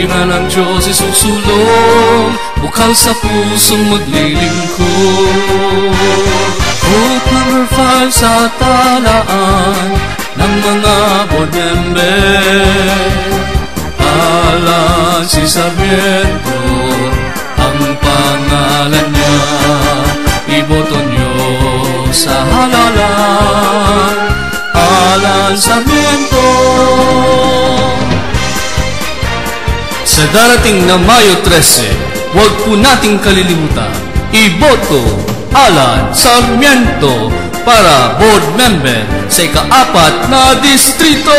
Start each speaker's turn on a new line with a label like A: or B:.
A: Ina ng Diyos isusulong, bukal sa pusong maglilingkod. Vote number 5 sa talaan ng mga board member. Alan C. Sarmiento ang pangalan niya. Iboto nyo sa halalan, Alan Sarmiento. Sa darating na Mayo 13, huwag po nating kalilimutan, iboto Alan Sarmiento para board member sa ika-4 na distrito!